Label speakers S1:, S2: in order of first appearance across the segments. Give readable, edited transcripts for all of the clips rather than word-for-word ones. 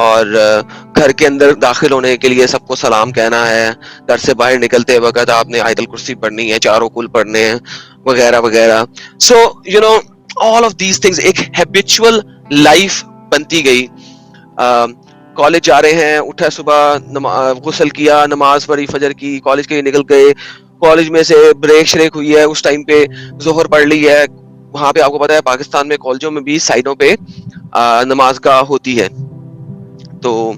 S1: اور گھر کے اندر داخل ہونے کے لیے سب کو سلام کہنا ہے, گھر سے باہر نکلتے وقت آپ نے آیت الکرسی پڑھنی ہے, چاروں کل پڑھنے ہیں وغیرہ وغیرہ. So you know all of these things ایک ہیبیچول لائف بنتی گئی. کالج جا رہے ہیں, اٹھا صبح غسل کیا, نماز پڑھی فجر کی, کالج کے نکل گئے, کالج میں سے بریک شریک ہوئی ہے, اس ٹائم پہ ظہر پڑھ لی ہے. وہاں پہ آپ کو پتا ہے پاکستان میں کالجوں میں بھی سائڈوں پہ نماز گاہ ہوتی ہے. تو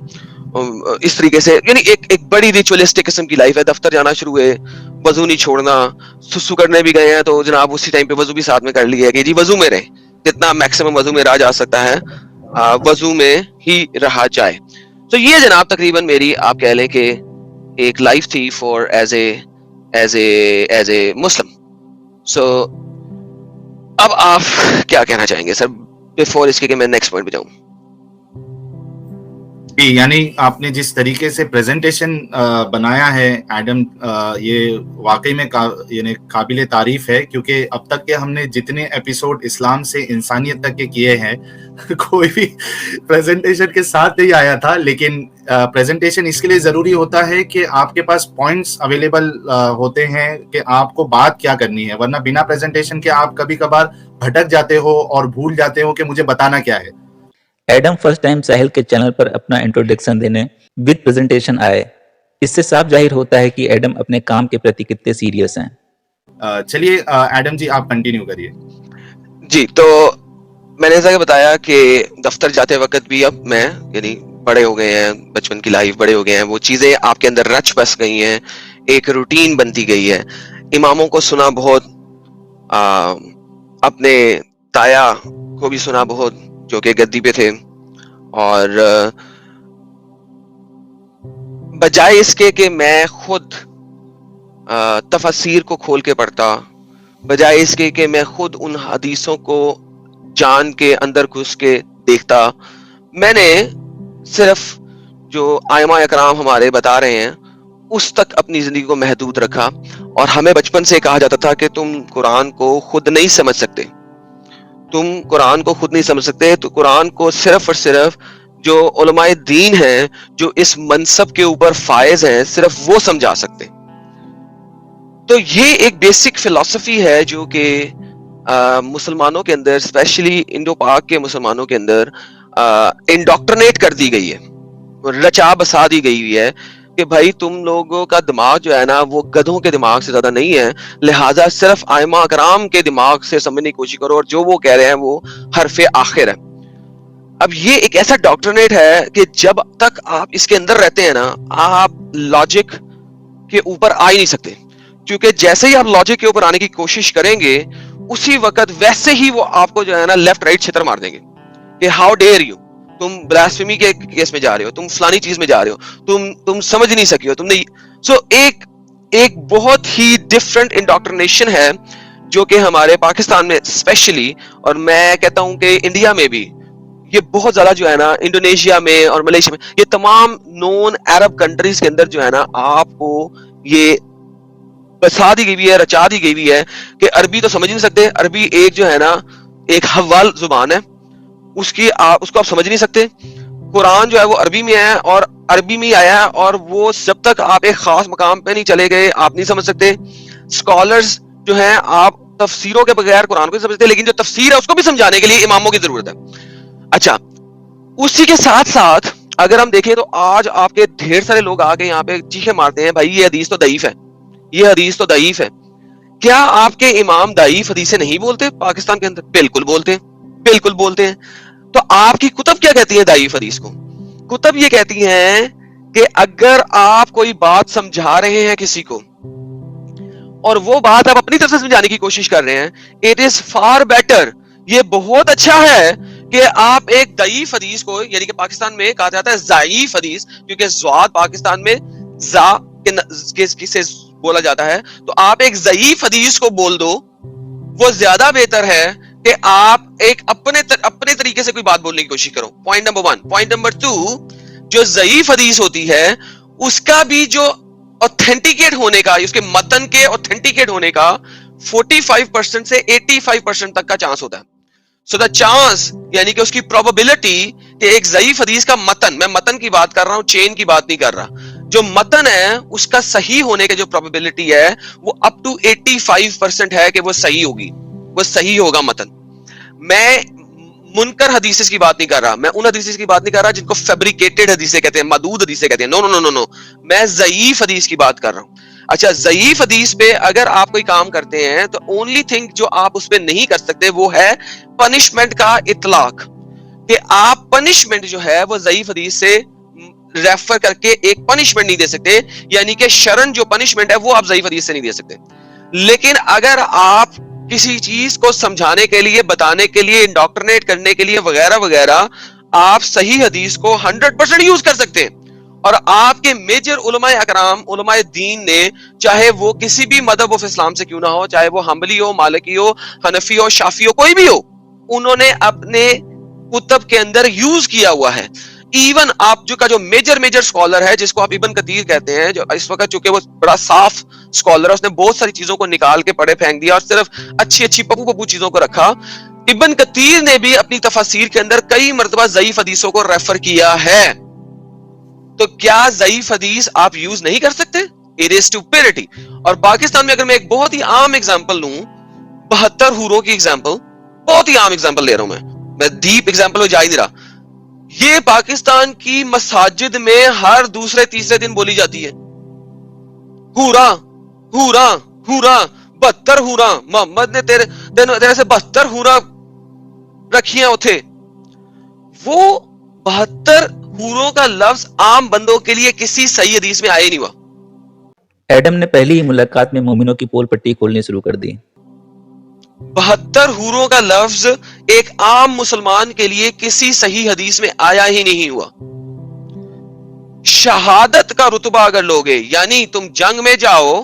S1: اس طریقے سے یعنی ایک بڑی ریچولیسٹک قسم کی لائف ہے. دفتر جانا شروع ہوئے, وضو نہیں چھوڑنا, سسو کرنے بھی گئے ہیں تو جناب اسی ٹائم پہ وضو بھی ساتھ میں کر لیا کہ جی وضو میں رہیں, جتنا میکسیمم وضو میں رہا جا سکتا ہے وضو میں ہی رہا جائے. تو یہ جناب تقریباً میری آپ کہہ لیں کہ ایک لائف تھی فار ایز اے مسلم. سو اب آپ کیا کہنا چاہیں گے سر بفور اس کے کہ میں نیکسٹ پوائنٹ پہ جاؤں؟
S2: یعنی آپ نے جس طریقے سے پریزنٹیشن بنایا ہے ایڈم, یہ واقعی میں یعنی قابل تعریف ہے, کیونکہ اب تک کے ہم نے جتنے ایپیسوڈ اسلام سے انسانیت تک کے کیے ہیں کوئی بھی پریزنٹیشن کے ساتھ نہیں آیا تھا. لیکن پریزنٹیشن اس کے لیے ضروری ہوتا ہے کہ آپ کے پاس پوائنٹس اویلیبل ہوتے ہیں کہ آپ کو بات کیا کرنی ہے, ورنہ بنا پریزنٹیشن کے آپ کبھی کبھار بھٹک جاتے ہو اور بھول جاتے ہو کہ مجھے بتانا کیا ہے.
S3: ایڈم فرسٹ ٹائم ساحل کے چینل پر اپنا انٹروڈکشن دینے ود پریزنٹیشن آئے. اس سے صاف ظاہر ہوتا ہے کہ ایڈم اپنے کام کے پرتی کتنے سیریس ہیں.
S2: چلیے ایڈم جی آپ کنٹینیو کریے.
S1: جی, تو میں نے جیسا کہ بتایا کہ دفتر جاتے وقت بھی اب میں یعنی بڑے ہو گئے ہیں, بچپن کی لائف بڑے ہو گئے ہیں, وہ چیزیں آپ کے اندر رچ بس گئی ہیں, ایک روٹین بنتی گئی ہے. اماموں کو سنا بہت, اپنے تایا کو بھی سنا بہت جو کہ گدی پہ تھے, اور بجائے اس کے کہ میں خود تفسیر کو کھول کے پڑھتا, بجائے اس کے کہ میں خود ان حدیثوں کو جان کے اندر گھس کے دیکھتا, میں نے صرف جو ائمہ اکرام ہمارے بتا رہے ہیں اس تک اپنی زندگی کو محدود رکھا. اور ہمیں بچپن سے کہا جاتا تھا کہ تم قرآن کو خود نہیں سمجھ سکتے, تم قرآن کو خود نہیں سمجھ سکتے, تو قرآن کو صرف اور صرف جو علماء دین ہیں جو اس منصب کے اوپر فائز ہیں صرف وہ سمجھا سکتے. تو یہ ایک بیسک فلسفی ہے جو کہ مسلمانوں کے اندر اسپیشلی انڈو پاک کے مسلمانوں کے اندر انڈوکٹرنیٹ کر دی گئی ہے, رچا بسا دی گئی ہوئی ہے کہ بھائی تم لوگوں کا دماغ جو ہے نا وہ گدھوں کے دماغ سے زیادہ نہیں ہے, لہٰذا صرف ائمہ اکرام کے دماغ سے سمجھنے کی کوشش کرو اور جو وہ کہہ رہے ہیں وہ حرف آخر ہے. اب یہ ایک ایسا ڈاکٹرنیٹ ہے کہ جب تک آپ اس کے اندر رہتے ہیں نا آپ لاجک کے اوپر آ ہی نہیں سکتے, کیونکہ جیسے ہی آپ لاجک کے اوپر آنے کی کوشش کریں گے اسی وقت ویسے ہی وہ آپ کو جو ہے نا لیفٹ رائٹ چھتر مار دیں گے کہ ہاؤ ڈیئر یو, تم بلاسفیمی کے کیس میں جا رہے ہو, تم فلانی چیز میں جا رہے ہو, تم سمجھ نہیں سکی ہو, تم نہیں. سو ایک بہت ہی ڈفرنٹ انڈوکٹرینیشن ہے جو کہ ہمارے پاکستان میں اسپیشلی, اور میں کہتا ہوں کہ انڈیا میں بھی یہ بہت زیادہ جو ہے نا, انڈونیشیا میں اور ملیشیا میں, یہ تمام نون عرب کنٹریز کے اندر جو ہے نا آپ کو یہ بسا دی گئی ہے, رچا دی گئی ہے کہ عربی تو سمجھ نہیں سکتے, عربی ایک جو ہے نا ایک حوال زبان ہے, اس کو آپ سمجھ نہیں سکتے. قرآن جو ہے وہ عربی میں ہے اور عربی میں ہی آیا ہے, اور وہ جب تک آپ ایک خاص مقام پہ نہیں چلے گئے آپ نہیں سمجھ سکتے. اسکالرز جو ہیں آپ تفسیروں کے بغیر قرآن کو نہیں سمجھتے, لیکن جو تفسیر ہے اس کو بھی سمجھانے کے لیے اماموں کی ضرورت ہے. اچھا, اسی کے ساتھ ساتھ اگر ہم دیکھیں تو آج آپ کے ڈھیر سارے لوگ آ کے یہاں پہ چیخے مارتے ہیں بھائی یہ حدیث تو ضعیف ہے, یہ حدیث تو ضعیف ہے. کیا آپ کے امام ضعیف حدیثیں نہیں بولتے پاکستان کے اندر؟ بالکل بولتے ہیں, بالکل بولتے ہیں. تو آپ کی کتب کیا کہتی ہیں ضعیف حدیث کو؟ کتب یہ کہتی ہیں کہ اگر آپ کوئی بات سمجھا رہے ہیں کسی کو اور وہ بات آپ اپنی طرف سے سمجھانے کی کوشش کر رہے ہیں, اٹ از فار بیٹر, یہ بہت اچھا ہے کہ آپ ایک ضعیف حدیث کو, یعنی کہ پاکستان میں کہا جاتا ہے ضعیف حدیث کیونکہ زواد پاکستان میں زا سے بولا جاتا ہے, تو آپ ایک ضعیف حدیث کو بول دو, وہ زیادہ بہتر ہے کہ آپ ایک اپنے طریقے سے کوئی بات بولنے کی کوشش کرو. Point number 1. پوائنٹ نمبر 2, جو ضعیف حدیث ہوتی ہے اس کا بھی جو اوتھینٹیکیٹ ہونے کا, اس کے متن کے اوتھینٹیکیٹ ہونے کا 45% سے 85% تک کا چانس ہوتا ہے. سو دا چانس یعنی کہ اس کی پروبیبلٹی کہ ایک ضعیف حدیث کا متن، میں متن کی بات کر رہا ہوں، چین کی بات نہیں کر رہا، جو متن ہے اس کا صحیح ہونے کے جو پروبیبلٹی ہے وہ اپ ٹو 85% ہے کہ وہ صحیح ہوگی، وہ صحیح ہوگا متن. میں منکر حدیث کی بات نہیں کر رہا، میں ان حدیث کی بات نہیں کر رہا جن کو فیبریکیٹڈ حدیثیں کہتے ہیں، مدود حدیثیں کہتے ہیں. نو نو نو نو، میں ضعیف حدیث کی بات کر رہا ہوں. اچھا، ضعیف حدیث پہ اگر آپ کوئی کام کرتے ہیں تو اونلی تھنگ جو آپ اس پہ نہیں کر سکتے وہ ہے پنشمنٹ کا اطلاق، کہ آپ پنشمنٹ جو ہے وہ ضعیف حدیث سے ریفر کر کے ایک پنشمنٹ نہیں دے سکتے، یعنی کہ شرن جو پنشمنٹ ہے وہ آپ ضعیف حدیث سے نہیں دے سکتے. لیکن اگر آپ کسی چیز کو سمجھانے کے لیے، بتانے کے لیے، انڈاکٹرنیٹ کرنے کے لیے وغیرہ وغیرہ، آپ صحیح حدیث کو 100% یوز کر سکتے ہیں. اور آپ کے میجر علماء اکرام، علماء دین نے، چاہے وہ کسی بھی مذہب آف اسلام سے کیوں نہ ہو، چاہے وہ حنبلی ہو، مالکی ہو، حنفی ہو، شافعی ہو، کوئی بھی ہو، انہوں نے اپنے کتب کے اندر یوز کیا ہوا ہے. ایون آپ جو میجر اسکالر ہے جس کو آپ ابن کثیر کہتے ہیں، جو اس وقت چونکہ وہ بڑا صاف اسکالر ہے، اس نے بہت ساری چیزوں کو نکال کے پڑھے پھینک دیا اور صرف اچھی پپو چیزوں کو رکھا. ابن کثیر نے بھی اپنی تفاسیر کے اندر کئی مرتبہ ضعیف حدیثوں کو ریفر کیا ہے. تو کیا ضعیف حدیث آپ یوز نہیں کر سکتے؟ It is stupidity. اور پاکستان میں اگر میں ایک بہت ہی عام ایگزامپل لوں، 72 حوروں کی ایگزامپل، بہت ہی عام ایگزامپل لے رہا ہوں میں ڈیپ ایگزامپل ہو جا ہی نہیں رہا. یہ پاکستان کی مساجد میں ہر دوسرے تیسرے دن بولی جاتی ہے، ہورا ہورا ہورا، 72 ہورا، محمد نے تیرے سے 72 ہورا رکھیاں اتھے. وہ 72 حوروں کا لفظ عام بندوں کے لیے کسی صحیح حدیث میں آیا نہیں ہوا.
S3: ایڈم نے پہلی ہی ملاقات میں مومنوں کی پول پٹی کھولنی شروع کر دی.
S1: 72 حوروں کا لفظ ایک عام مسلمان کے لیے کسی صحیح حدیث میں آیا ہی نہیں ہوا. شہادت کا رتبہ اگر لوگے، یعنی تم جنگ میں جاؤ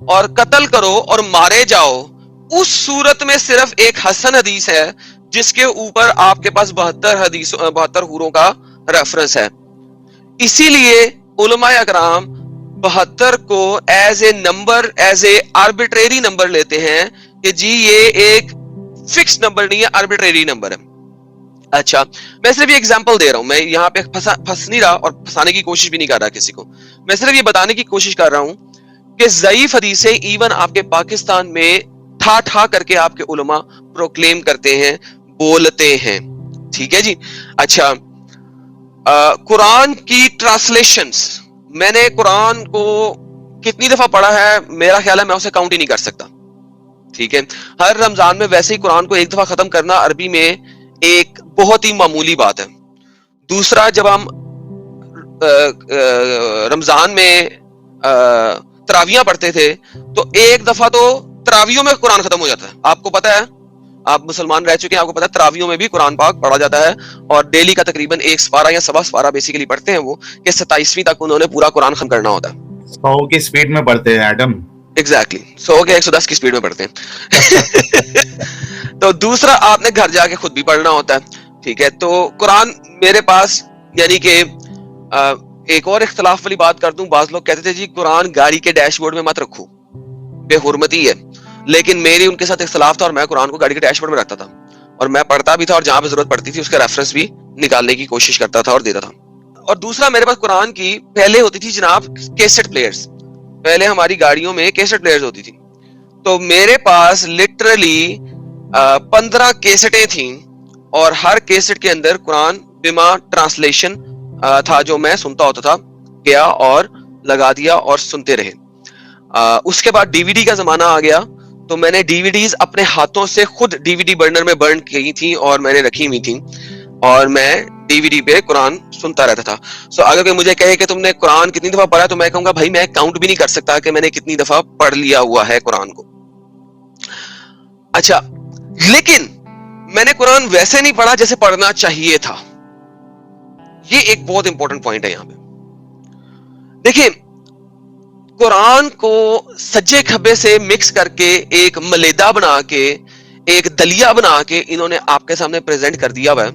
S1: اور قتل کرو اور مارے جاؤ، اس صورت میں صرف ایک حسن حدیث ہے جس کے اوپر آپ کے پاس 72 حوروں کا ریفرنس ہے. اسی لیے علماء اکرام 72 کو as a number, as a arbitrary number لیتے ہیں کہ جی یہ ایک فکس نمبر نہیں ہے، آربیٹریری نمبر ہے. اچھا، میں صرف یہ ایگزامپل دے رہا ہوں، میں یہاں پہ پھنس نہیں رہا اور پھنسانے کی کوشش بھی نہیں کر رہا کسی کو. میں صرف یہ بتانے کی کوشش کر رہا ہوں کہ ضعیف حدیثیں ایون آپ کے پاکستان میں ٹھا کر کے آپ کے علماء پروکلیم کرتے ہیں، بولتے ہیں. ٹھیک ہے جی. اچھا، قرآن کی ٹرانسلیشنز، میں نے قرآن کو کتنی دفعہ پڑھا ہے میرا خیال ہے میں اسے کاؤنٹ ہی نہیں کر سکتا. ٹھیک ہے، ہر رمضان میں ویسے ہی قرآن کو ایک دفعہ ختم کرنا عربی میں ایک بہت ہی معمولی بات ہے. دوسرا، جب ہم رمضان میں تراویاں پڑھتے تھے تو ایک دفعہ تو تراویوں میں قرآن ختم ہو جاتا ہے. آپ کو پتا ہے، آپ مسلمان رہ چکے ہیں، آپ کو پتا ہے تراویوں میں بھی قرآن پاک پڑھا جاتا ہے، اور ڈیلی کا تقریباً 1 سپارہ یا 1.25 سپارہ بیسیکلی پڑھتے ہیں وہ، کہ 27ویں تک انہوں نے پورا قرآن ختم کرنا ہوتا ہے.
S2: 100 کی سپیڈ میں پڑھتے ہیں ایڈم.
S1: ایگزیکٹلی 100 کے 110 کی سپیڈ میں پڑھتے ہیں. تو دوسرا، آپ نے گھر جا کے خود بھی پڑھنا ہوتا ہے. ٹھیک ہے، تو قرآن میرے پاس، یعنی کہ ایک اور اختلاف والی بات کر دوں، بعض لوگ کہتے تھے جی قرآن گاڑی کے ڈیش بورڈ میں مت رکھو، بے حرمتی ہے. لیکن میری ان کے ساتھ اختلاف تھا اور میں قرآن کو گاڑی کے ڈیش بورڈ میں رکھتا تھا، اور میں پڑھتا بھی تھا، اور جہاں پہ ضرورت پڑتی تھی اس کا ریفرنس بھی نکالنے کی کوشش کرتا تھا اور دیتا تھا. اور دوسرا، میرے پاس قرآن کی پہلے ہوتی تھی جناب کیسٹ پلیئرز. پہلے ہماری گاڑیوں میں کیسٹ پلیئرز ہوتی تھی، تو میرے پاس لٹرلی 15 کیسٹیں تھیں، اور ہر کیسٹ کے اندر قرآن بما ٹرانسلیشن تھا جو میں سنتا ہوتا تھا، گیا اور لگا دیا اور سنتے رہے. اس کے بعد DVD کا زمانہ آ گیا، تو میں نے DVDs اپنے ہاتھوں سے خود DVD برنر میں برن کی تھی اور میں نے رکھی ہوئی تھیں، اور میں DVD پہ قرآن سنتا رہتا تھا. سو اگر کوئی مجھے کہے کہ تم نے قرآن کتنی دفعہ پڑھا، تو میں کہوں گا بھائی میں کاؤنٹ بھی نہیں کر سکتا کہ میں نے کتنی دفعہ پڑھ لیا ہوا ہے قرآن کو. اچھا، لیکن میں نے قرآن ویسے نہیں پڑھا جیسے پڑھنا چاہیے تھا. یہ ایک بہت امپورٹنٹ پوائنٹ ہے یہاں پہ. دیکھیں، قرآن کو سجے کھبے سے مکس کر کے ایک ملیدہ بنا کے، ایک دلیا بنا کے انہوں نے آپ کے سامنے پریزنٹ کر دیا ہوا ہے،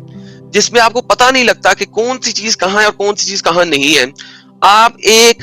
S1: جس میں آپ کو پتہ نہیں لگتا کہ کون سی چیز کہاں ہے اور کون سی چیز کہاں نہیں ہے. آپ ایک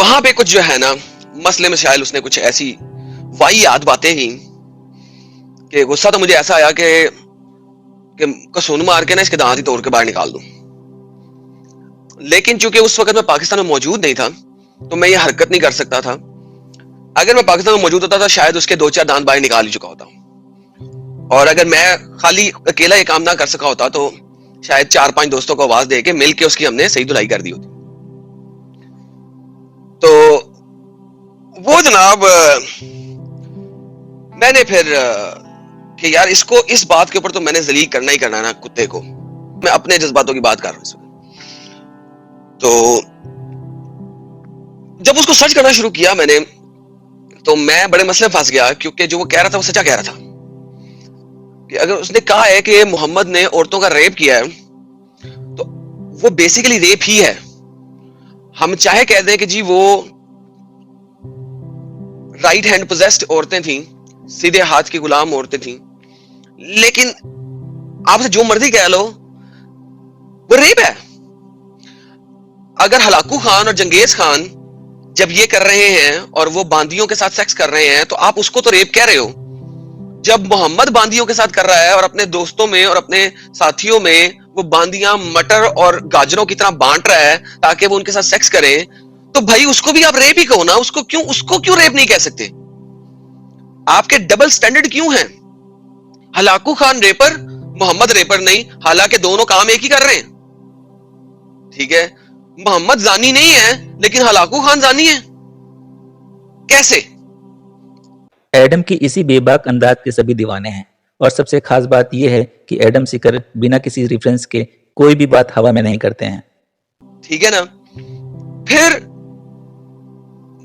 S1: وہاں پہ کچھ جو ہے نا مسئلے مسائل اس نے کچھ ایسی واہیات باتیں کی کہ غصہ تو مجھے ایسا آیا کہ کسون مار کے نا اس کے دانت ہی توڑ کے باہر نکال دوں. لیکن چونکہ اس وقت میں پاکستان میں موجود نہیں تھا تو میں یہ حرکت نہیں کر سکتا تھا. اگر میں پاکستان میں موجود ہوتا تھا شاید اس کے 2-4 دانت باہر نکال ہی چکا ہوتا. اور اگر میں خالی اکیلا یہ کام نہ کر سکا ہوتا تو شاید 4-5 دوستوں کو آواز دے کے مل کے اس کی ہم نے صحیح دھلائی کر دی ہوتی. تو وہ جناب میں نے پھر کہ یار اس بات کے اوپر تو میں نے ذلیل کرنا ہی کرنا نا کتے کو. میں اپنے جذباتوں کی بات کر رہا ہوں اس وقت. تو جب اس کو سرچ کرنا شروع کیا میں نے تو میں بڑے مسئلے پھنس گیا کیونکہ جو وہ کہہ رہا تھا وہ سچا کہہ رہا تھا. کہ اگر اس نے کہا ہے کہ محمد نے عورتوں کا ریپ کیا ہے تو وہ بیسیکلی ریپ ہی ہے. ہم چاہے کہہ دیں کہ جی وہ رائٹ ہینڈ پوزیسڈ عورتیں تھیں, سیدھے ہاتھ کی غلام عورتیں تھیں, لیکن آپ سے جو مرضی کہہ لو وہ ریپ ہے. اگر ہلاکو خان اور جنگیز خان جب یہ کر رہے ہیں اور وہ باندیوں کے ساتھ سیکس کر رہے ہیں تو آپ اس کو تو ریپ کہہ رہے ہو. جب محمد باندیوں کے ساتھ کر رہا ہے اور اپنے دوستوں میں اور اپنے ساتھیوں میں وہ باندیاں مٹر اور گاجروں کی طرح بانٹ رہا ہے تاکہ وہ ان کے ساتھ سیکس کریں, تو بھائی اس کو بھی آپ ریپ ہی کہو نا. اس کو کیوں ریپ نہیں کہہ سکتے؟ آپ کے ڈبل سٹینڈرڈ کیوں ہیں؟ ہلاکو خان ریپر, محمد ریپر نہیں, حالانکہ دونوں کام ایک ہی کر رہے ہیں. ٹھیک ہے, محمد زانی نہیں ہے لیکن ہلاکو خان زانی ہے. کیسے؟
S3: ایڈم کی اسی بے باک انداز کے سبھی دیوانے ہیں, اور سب سے خاص بات یہ ہے کہ ایڈم سیکر بنا کسی ریفرنس کے کوئی بھی بات ہوا میں نہیں کرتے ہیں.
S1: ٹھیک ہے نا. پھر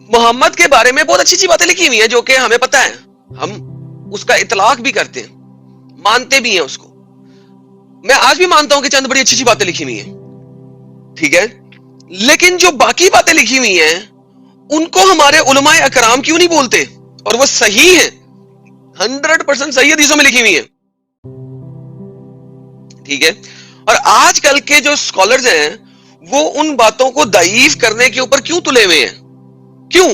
S1: محمد کے بارے میں بہت اچھی اچھی باتیں لکھی ہوئی ہیں جو کہ ہمیں پتہ ہے, ہم اس کا اطلاق بھی کرتے ہیں, مانتے بھی ہیں اس کو. میں آج بھی مانتا ہوں کہ چند بڑی اچھی اچھی باتیں لکھی ہوئی ہیں. ٹھیک ہے, لیکن جو باقی باتیں لکھی ہوئی ہیں ان کو ہمارے علماء اکرام کیوں نہیں بولتے؟ اور وہ صحیح ہیں, 100% صحیح حدیثوں میں لکھی ہوئی ہیں. ٹھیک ہے, اور آج کل کے جو اسکالرز ہیں وہ ان باتوں کو ضعیف کرنے کے اوپر کیوں تلے ہوئے ہیں؟ کیوں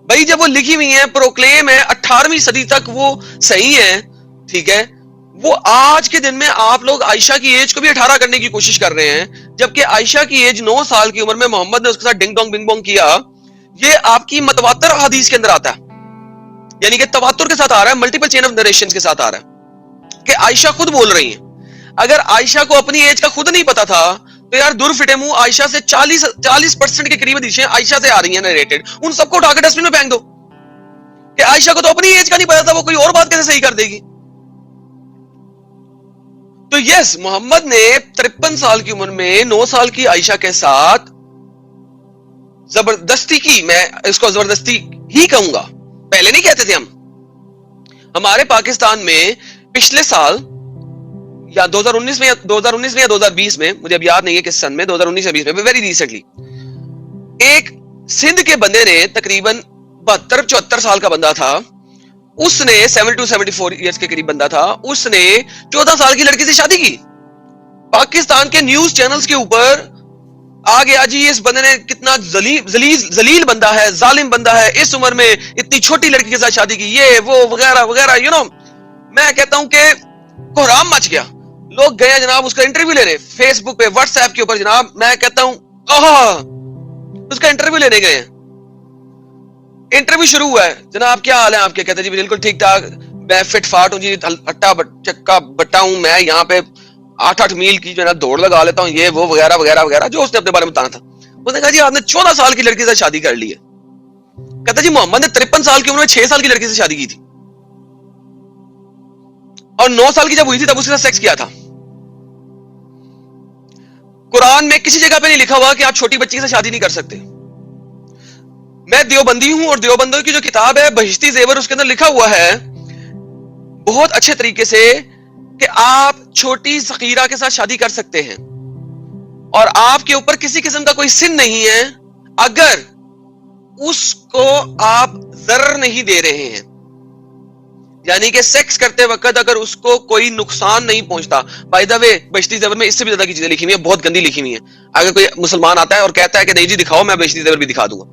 S1: بھائی؟ جب وہ لکھی ہوئی ہیں, پروکلیم ہے, 18ویں صدی تک وہ صحیح ہے. ٹھیک ہے, وہ آج کے دن میں آپ لوگ عائشہ کی ایج کو بھی 18 کرنے کی کوشش کر رہے ہیں, جبکہ عائشہ کی ایج 9 سال کی عمر میں محمد نے اس کے ساتھ ڈنگ ڈونگ بنگ بونگ کیا. یہ آپ کی متواتر حدیث کے اندر آتا ہے, یعنی کہ تواتر کے ساتھ آ رہا ہے, ملٹیپل چین آف نریشنز کے ساتھ آ رہا ہے کہ عائشہ خود بول رہی ہیں. اگر عائشہ کو اپنی ایج کا خود نہیں پتا تھا تو یار دور فٹے منہ عائشہ سے 40% کے قریب حدیثیں عائشہ سے آ رہی ہیں نریٹڈ, ان سب کو اٹھا کے ڈسٹبن میں پھینک دو کہ عائشہ کو تو اپنی ایج کا نہیں پتا تھا, وہ کوئی اور بات کیسے صحیح کر دے گی. تو یس, محمد نے 53 سال کی عمر میں 9 سال کی عائشہ کے ساتھ زبردستی کی. میں اس کو زبردستی ہی کہوں گا, پہلے نہیں کہتے تھے ہم. ہمارے پاکستان میں پچھلے سال یا 2019 میں یا 2020 میں, مجھے اب یاد نہیں ہے کس سن میں, 2019 یا 20 میں, ویری ریسنٹلی ایک سندھ کے بندے نے تقریباً 72-74 سال کا بندہ تھا, اس نے 72-74 ایئرس کے قریب بندہ تھا, اس نے 14 سال کی لڑکی سے شادی کی. پاکستان کے نیوز چینلز کے اوپر آ گیا جی اس بندے نے کتنا ذلیل بندہ ہے, ظالم بندہ ہے, اس عمر میں اتنی چھوٹی لڑکی کے ساتھ شادی کی, یہ وہ وغیرہ وغیرہ. میں کہتا ہوں کہ کوہرام مچ گیا. لوگ گئے جناب اس کا انٹرویو لینے, فیس بک پہ, واٹس ایپ کے اوپر جناب, میں کہتا ہوں اس کا انٹرویو لینے گئے. انٹرویو شروع ہوا ہے, جناب کیا حال ہے آپ کے؟ کہتے جی بالکل ٹھیک ٹھاک, میں فٹ فاٹ ہوں جی, ہٹا چکا بٹا ہوں, میں یہاں پہ 8 میل کی جو ہے نا دوڑ لگا لیتا ہوں, یہ وہ وغیرہ وغیرہ وغیرہ, جو اس نے اپنے بارے میں بتانا تھا. اس نے کہا جی آپ نے 14 سال کی لڑکی سے شادی کر لی ہے. کہتا جی محمد نے 53 سال کی عمر میں 6 سال کی لڑکی سے شادی کی تھی, اور 9 سال کی جب ہوئی تھی تب اس کے ساتھ سیکس کیا تھا. قرآن میں کسی جگہ پہ نہیں لکھا ہوا کہ آپ چھوٹی بچی سے شادی نہیں کر سکتے. میں دیوبندی ہوں, اور دیوبندوں کی جو کتاب ہے بہشتی زیور, اس کے اندر لکھا ہوا ہے بہت اچھے طریقے سے کہ آپ چھوٹی صغیرہ کے ساتھ شادی کر سکتے ہیں, اور آپ کے اوپر کسی قسم کا کوئی سن نہیں ہے اگر اس کو آپ ضرر نہیں دے رہے ہیں, یعنی کہ سیکس کرتے وقت اگر اس کو کوئی نقصان نہیں پہنچتا. بائی دا وے بہشتی زیور میں اس سے بھی زیادہ کی چیزیں لکھی ہوئی ہیں, بہت گندی لکھی ہوئی ہیں. اگر کوئی مسلمان آتا ہے اور کہتا ہے کہ نہیں جی دکھاؤ, میں بہشتی زیور بھی دکھا دوں گا.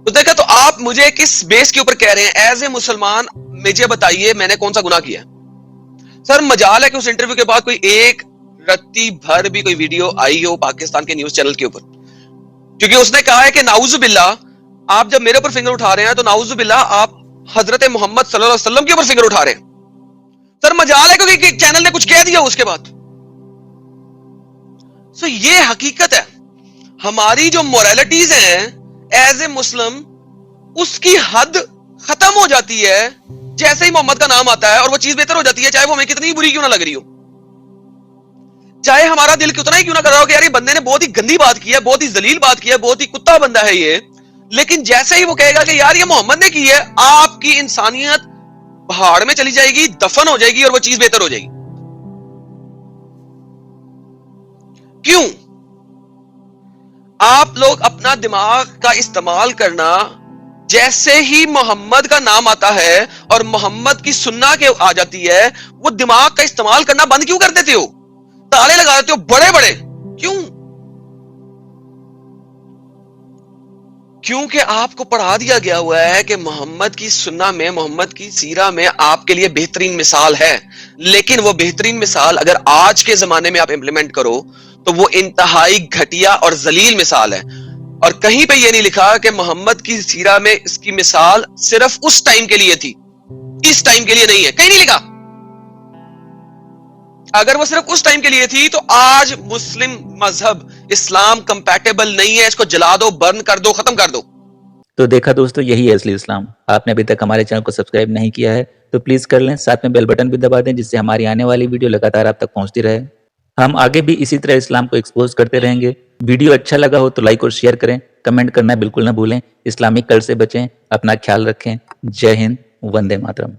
S1: تو دیکھا, تو آپ مجھے کس بیس کے اوپر کہہ رہے ہیں ایز اے مسلمان؟ مجھے بتائیے میں نے کون سا گناہ کیا ہے؟ سر مجال ہے کہ اس انٹرویو کے بعد کوئی ایک رتی بھر بھی کوئی ویڈیو آئی ہو پاکستان کے نیوز چینل کے اوپر, کیونکہ اس نے کہا ہے کہ نعوذ باللہ آپ جب میرے اوپر فنگر اٹھا رہے ہیں تو نعوذ باللہ آپ حضرت محمد صلی اللہ علیہ وسلم کے اوپر فنگر اٹھا رہے ہیں. سر مجال ہے کیونکہ چینل نے کچھ کہہ دیا اس کے بعد. سو یہ حقیقت ہے, ہماری جو موریلٹیز ہیں ایز اے مسلم اس کی حد ختم ہو جاتی ہے جیسے ہی محمد کا نام آتا ہے, اور وہ چیز بہتر ہو جاتی ہے چاہے وہ ہمیں کتنی بری کیوں نہ لگ رہی ہو, چاہے ہمارا دل کتنا ہی کیوں نہ کر رہا ہو کہ یار یہ بندے نے بہت ہی گندی بات کی ہے, بہت ہی ذلیل بات کی ہے, بہت ہی کتا بندہ ہے یہ, لیکن جیسے ہی وہ کہے گا کہ یار یہ محمد نے کی ہے, آپ کی انسانیت پہاڑ میں چلی جائے گی, دفن ہو جائے گی, اور وہ چیز بہتر ہو جائے گی. کیوں؟ آپ لوگ اپنا دماغ کا استعمال کرنا, جیسے ہی محمد کا نام آتا ہے اور محمد کی سننا کے آ جاتی ہے, وہ دماغ کا استعمال کرنا بند کیوں کر دیتے ہو؟ تالے لگا دیتے ہو بڑے بڑے, کیوں؟ کیونکہ آپ کو پڑھا دیا گیا ہوا ہے کہ محمد کی سننا میں, محمد کی سیرہ میں آپ کے لیے بہترین مثال ہے, لیکن وہ بہترین مثال اگر آج کے زمانے میں آپ امپلیمنٹ کرو تو وہ انتہائی گھٹیا اور ذلیل مثال ہے. اور کہیں پہ یہ نہیں لکھا کہ محمد کی سیرہ میں اس کی مثال صرف اس ٹائم کے لیے تھی, اس ٹائم کے لیے نہیں ہے, کہیں نہیں لکھا. اگر وہ صرف اس ٹائم کے لیے تھی تو آج مسلم مذہب اسلام کمپیٹیبل نہیں ہے, اس کو جلا دو, برن کر دو, ختم کر دو.
S3: تو دیکھا دوستو, یہی ہے اصلی اسلام. آپ نے ابھی تک ہمارے چینل کو سبسکرائب نہیں کیا ہے تو پلیز کر لیں, ساتھ میں بیل بٹن بھی دبا دیں جس سے ہماری آنے والی ویڈیو لگاتار آپ تک پہنچتی رہے. ہم آگے بھی اسی طرح اسلام کو ایکسپوز کرتے رہیں گے. ویڈیو اچھا لگا ہو تو لائک اور شیئر کریں, کمنٹ کرنا بالکل نہ بھولیں. اسلامک کل سے بچیں, اپنا خیال رکھیں. جے ہند, وندے ماترم.